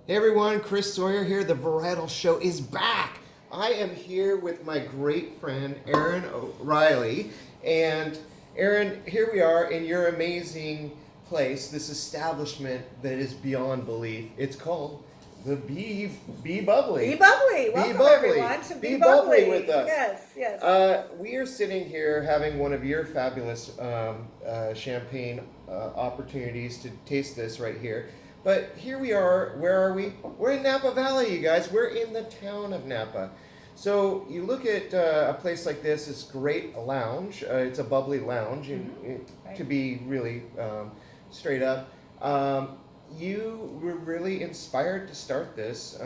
Hey everyone, Chris Sawyer here. The Varietal Show is back. I am here with my great friend Erin Riley. And Erin, here we are in your amazing place, this establishment that is beyond belief. It's called the Be Be Bubbly. Bubbly. Be Welcome Bubbly. everyone to Be Be Bubbly Bubbly. with us. Yes, yes. We are sitting here having one of your fabulous champagne opportunities to taste this right here. But here we are. Where are we? We're in Napa Valley, you guys. We're in the town of Napa. So you look at a place like this. It's great, a lounge. It's a bubbly lounge, Right. to be really straight up. You were really inspired to start this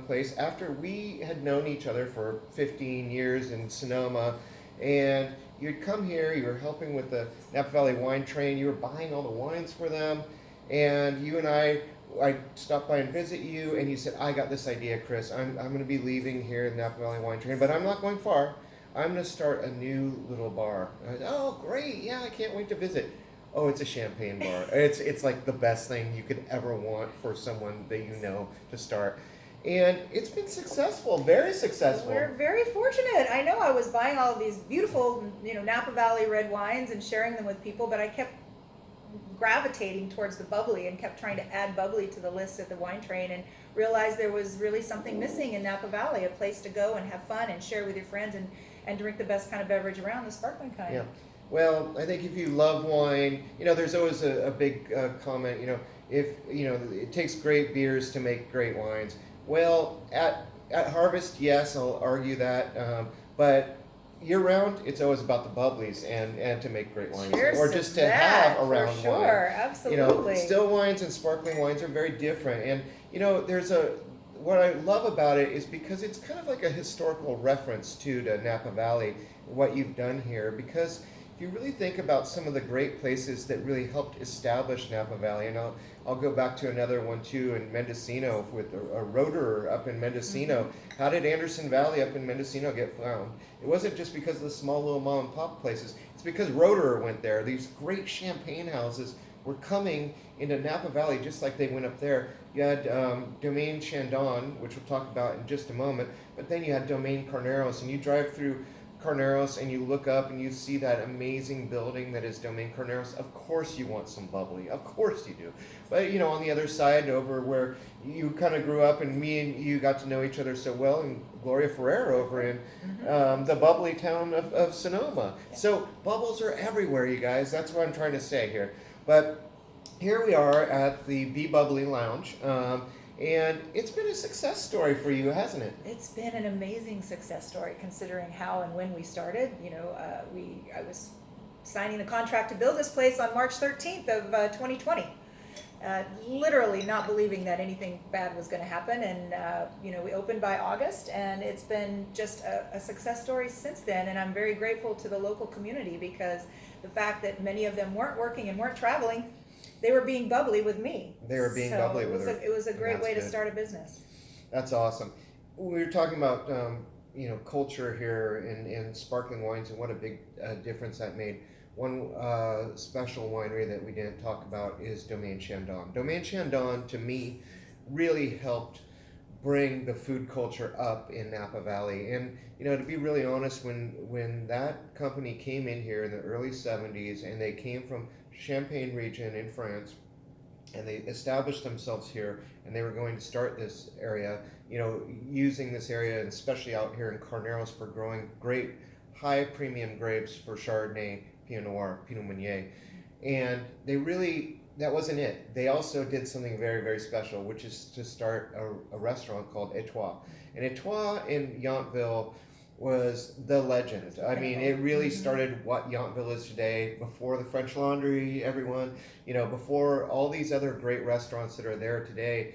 place after we had known each other for 15 years in Sonoma, and you'd come here. You were helping with the Napa Valley wine train. You were buying all the wines for them, and you and I stopped by and visit you, and you said, I got this idea, Chris. I'm going to be leaving here in Napa Valley Wine Train, but I'm not going far. I'm going to start a new little bar. I said, oh, great. Yeah, I can't wait to visit. Oh, it's a champagne bar. It's like the best thing you could ever want for someone that you know to start. And it's been successful, very successful. We're very fortunate. I know I was buying all of these beautiful, Napa Valley red wines and sharing them with people, but I kept gravitating towards the bubbly and kept trying to add bubbly to the list at the wine train and realized there was really something missing in Napa Valley, a place to go and have fun and share with your friends and drink the best kind of beverage around, the sparkling kind. Yeah. Well, I think if you love wine, there's always a big comment, if, it takes great beers to make great wines. Well, at Harvest, yes, I'll argue that. But year round, it's always about the bubblies and to make great wines. Cheers or to just to that, have around for sure, wine. absolutely. Still wines and sparkling wines are very different. And, what I love about it is because it's kind of like a historical reference to Napa Valley, what you've done here. Because if you really think about some of the great places that really helped establish Napa Valley, and I'll go back to another one too in Mendocino with a rotor up in Mendocino. Mm-hmm. How did Anderson Valley up in Mendocino get found? It wasn't just because of the small little mom and pop places. It's because Rotor went there. These great champagne houses were coming into Napa Valley just like they went up there. You had Domaine Chandon, which we'll talk about in just a moment, but then you had Domaine Carneros, and you drive through Carneros and you look up and you see that amazing building that is Domaine Carneros. Of course you want some bubbly, of course you do. But on the other side, over where you kind of grew up and me and you got to know each other so well, and Gloria Ferrer over in the bubbly town of Sonoma. Yeah. So bubbles are everywhere, you guys. That's what I'm trying to say here. But here we are at the Be Bubbly Lounge. And it's been a success story for you, hasn't it? It's been an amazing success story considering how and when we started. I was signing the contract to build this place on March 13th of 2020. Literally not believing that anything bad was going to happen. And, we opened by August, and it's been just a success story since then. And I'm very grateful to the local community because the fact that many of them weren't working and weren't traveling, they were being bubbly with me. They were being bubbly with her. It was a great way to start a business. That's awesome. We were talking about culture here in sparkling wines and what a big difference that made. One special winery that we didn't talk about is Domaine Chandon. Domaine Chandon, to me, really helped bring the food culture up in Napa Valley. And to be really honest, when that company came in here in the early 70s, and they came from Champagne region in France, and they established themselves here, and they were going to start this area, using this area, and especially out here in Carneros, for growing great high premium grapes for Chardonnay, Pinot Noir, Pinot Meunier. And that wasn't it. They also did something very, very special, which is to start a restaurant called Etoile. And Etoile in Yountville was the legend. I mean, it really started what Yountville is today, before the French Laundry, everyone, before all these other great restaurants that are there today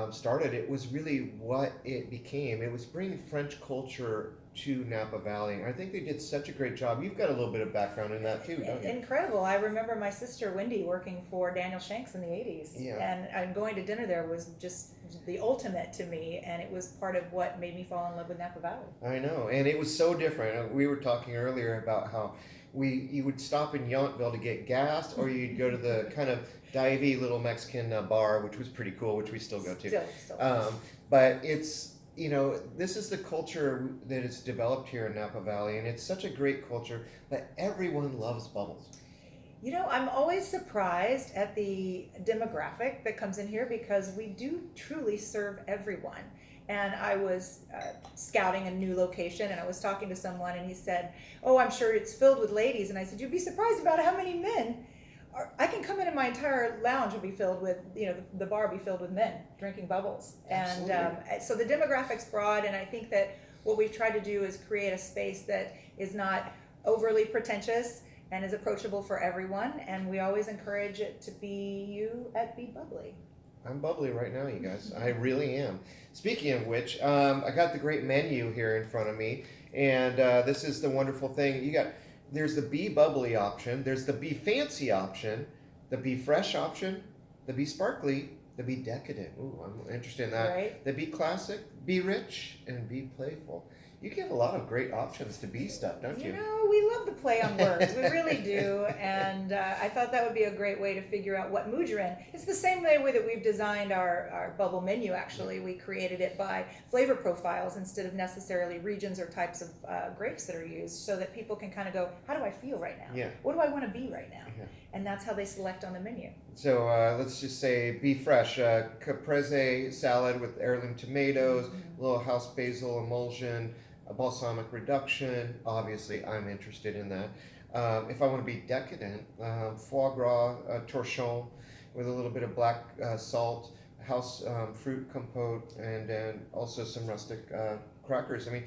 started. It was really what it became. It was bringing French culture to Napa Valley. I think they did such a great job. You've got a little bit of background in that too, don't you? Incredible. I remember my sister Wendy working for Daniel Shanks in the 80s. Yeah. And going to dinner there was just the ultimate to me, and it was part of what made me fall in love with Napa Valley. I know, and it was so different. We were talking earlier about how you would stop in Yountville to get gas, or you'd go to the kind of divey little Mexican bar, which was pretty cool, which we still go to. Still. But it's, this is the culture that is developed here in Napa Valley, and it's such a great culture that everyone loves bubbles. I'm always surprised at the demographic that comes in here, because we do truly serve everyone. And I was scouting a new location, and I was talking to someone, and he said, "Oh, I'm sure it's filled with ladies." And I said, "You'd be surprised about how many men I can come in, and my entire lounge will be filled with, the bar will be filled with men drinking bubbles." Absolutely. And so the demographic's broad, and I think that what we've tried to do is create a space that is not overly pretentious and is approachable for everyone. And we always encourage it to be you at Be Bubbly. I'm bubbly right now, you guys. I really am. Speaking of which, I got the great menu here in front of me, and this is the wonderful thing. There's the Be Bubbly option, there's the Be Fancy option, the Be Fresh option, the Be Sparkly, the Be Decadent. Ooh, I'm interested in that. Right. The Be Classic, Be Rich, and Be Playful. You give a lot of great options to be stuff, don't you? We love the play on words. We really do. And I thought that would be a great way to figure out what mood you're in. It's the same way that we've designed our bubble menu, actually. We created it by flavor profiles instead of necessarily regions or types of grapes that are used, so that people can kind of go, how do I feel right now? Yeah. What do I want to be right now? Yeah. And that's how they select on the menu. So let's just say Be Fresh, caprese salad with heirloom tomatoes, a little house basil emulsion, a balsamic reduction. Obviously, I'm interested in that. If I want to be decadent, foie gras torchon with a little bit of black salt, house fruit compote, and then also some rustic crackers. I mean,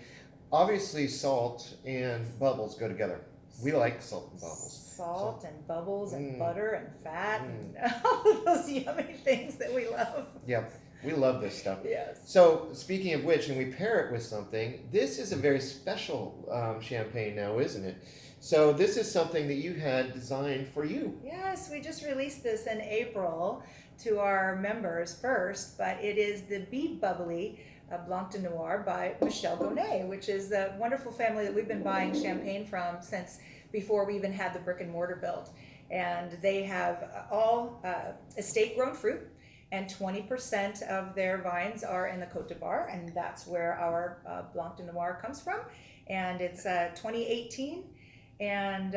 obviously, salt and bubbles go together. We like salt and bubbles. Salt and bubbles and butter and fat and all of those yummy things that we love. Yeah. We love this stuff. Yes. So, speaking of which, and we pair it with something, this is a very special champagne now, isn't it? So, this is something that you had designed for you. Yes, we just released this in April to our members first, but it is the Be Bubbly Blanc De Noir by Michel Gonet, which is the wonderful family that we've been buying champagne from since before we even had the brick and mortar built. And they have all estate-grown fruit, and 20% of their vines are in the Côte d'Ivoire, and that's where our Blanc de Noir comes from. And it's 2018, and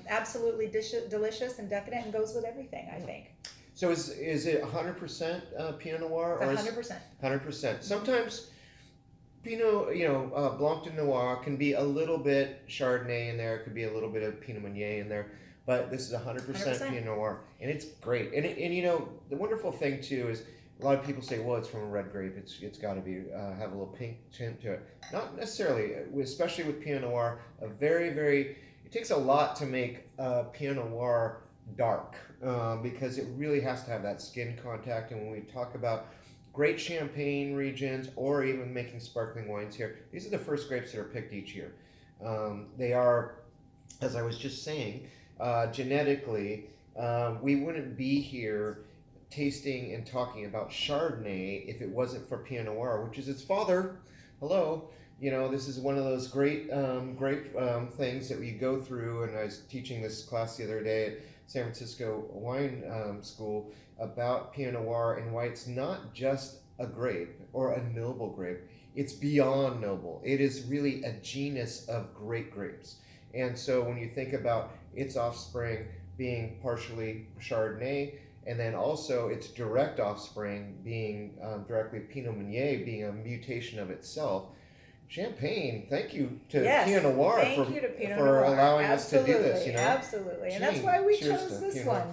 absolutely delicious and decadent, and goes with everything, I think. So is it 100% Pinot Noir? It's 100%. 100%. Sometimes Pinot, Blanc de Noir can be a little bit Chardonnay in there, it could be a little bit of Pinot Meunier in there. But this is 100% Pinot Noir, and it's great. And the wonderful thing too is a lot of people say, well, it's from a red grape. It's got to be have a little pink tint to it. Not necessarily, especially with Pinot Noir. It takes a lot to make Pinot Noir dark because it really has to have that skin contact. And when we talk about great champagne regions or even making sparkling wines here, these are the first grapes that are picked each year. They are, as I was just saying, genetically, we wouldn't be here tasting and talking about Chardonnay if it wasn't for Pinot Noir, which is its father. Hello. This is one of those great things that we go through, and I was teaching this class the other day at San Francisco Wine School about Pinot Noir and why it's not just a grape or a noble grape. It's beyond noble. It is really a genus of great grapes. And so when you think about its offspring being partially Chardonnay, and then also its direct offspring being directly Pinot Meunier, being a mutation of itself, Champagne, thank you to Pinot Noir for allowing us to do this. Absolutely, and that's why we chose this one.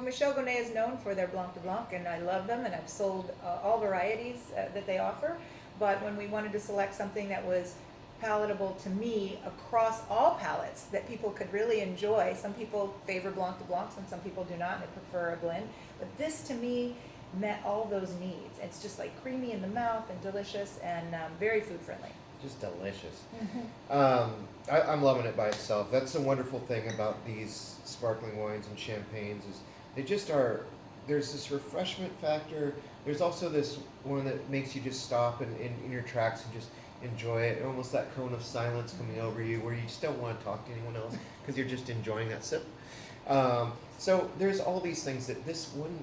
Michel Gonet is known for their Blanc de Blanc, and I love them, and I've sold all varieties that they offer. But when we wanted to select something that was palatable to me across all palates that people could really enjoy. Some people favor Blanc de Blancs and some people do not, and they prefer a blend. But this to me met all those needs. It's just like creamy in the mouth and delicious and very food friendly. Just delicious. I'm loving it by itself. That's the wonderful thing about these sparkling wines and champagnes is they just are, there's this refreshment factor. There's also this one that makes you just stop in your tracks and just enjoy it. Almost that cone of silence coming over you, where you just don't want to talk to anyone else because you're just enjoying that sip. So there's all these things that this one,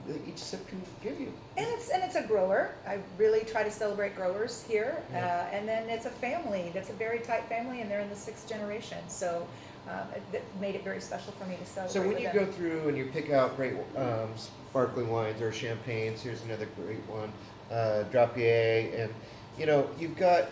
that each sip can give you. And it's a grower. I really try to celebrate growers here, Yeah. and then it's a family. That's a very tight family, and they're in the 6th generation. So that made it very special for me to celebrate. So when with you them. go through and you pick out great sparkling wines or champagnes, here's another great one, Drapier, and you've got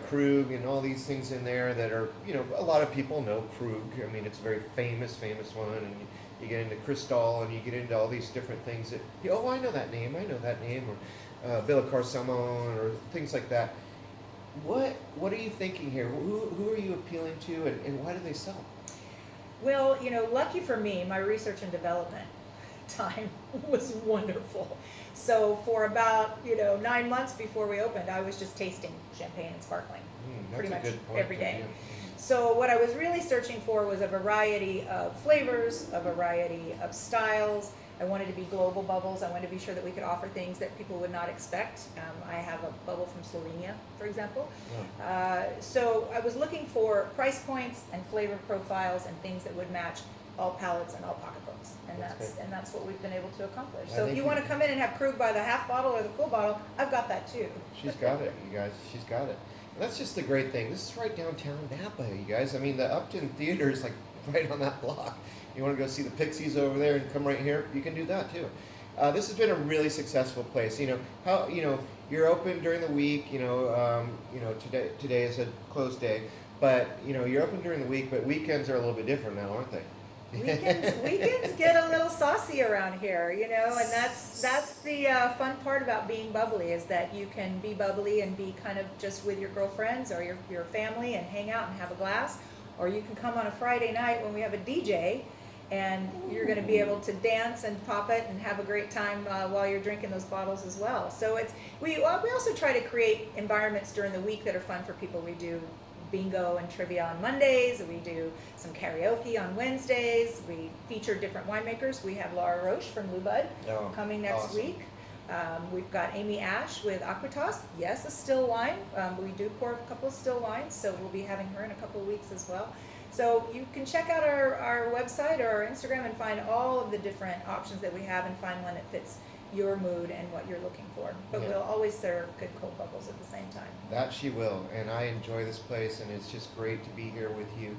Krug and all these things in there that are, a lot of people know Krug. I mean, it's a very famous one, and you get into Cristal and you get into all these different things that, oh, I know that name, or Billicar Salmon or things like that. What are you thinking here? Who are you appealing to, and why do they sell? Well, lucky for me, my research and development time was wonderful. So for about 9 months before we opened, I was just tasting champagne and sparkling pretty much every day. Yeah. So what I was really searching for was a variety of flavors, a variety of styles. I wanted to be global bubbles. I wanted to be sure that we could offer things that people would not expect. I have a bubble from Slovenia, for example. Yeah. So I was looking for price points and flavor profiles and things that would match all palates and all pocketbooks, and that's what we've been able to accomplish. So if you want to come in and have Krug by the half bottle or the full bottle, I've got that too. She's got it, you guys. She's got it. And that's just the great thing. This is right downtown Napa, you guys. I mean, the Upton Theater is like right on that block. You want to go see the Pixies over there and come right here? You can do that too. This has been a really successful place. You're open during the week. Today is a closed day, but you're open during the week. But weekends are a little bit different now, aren't they? Weekends get a little saucy around here, and that's the fun part about being bubbly, is that you can be bubbly and be kind of just with your girlfriends or your family and hang out and have a glass, or you can come on a Friday night when we have a DJ, and you're going to be able to dance and pop it and have a great time while you're drinking those bottles as well. So we also try to create environments during the week that are fun for people. We do bingo and trivia on Mondays. We do some karaoke on Wednesdays. We feature different winemakers. We have Laura Roche from Blue Bud coming next awesome. week. We've got Amy Ash with Aquatos. Yes, a still wine. We do pour a couple of still wines, so we'll be having her in a couple of weeks as well. So you can check out our website or our Instagram and find all of the different options that we have and find one that fits your mood and what you're looking for. But we'll always serve good cold bubbles at the same time. That she will, and I enjoy this place, and it's just great to be here with you.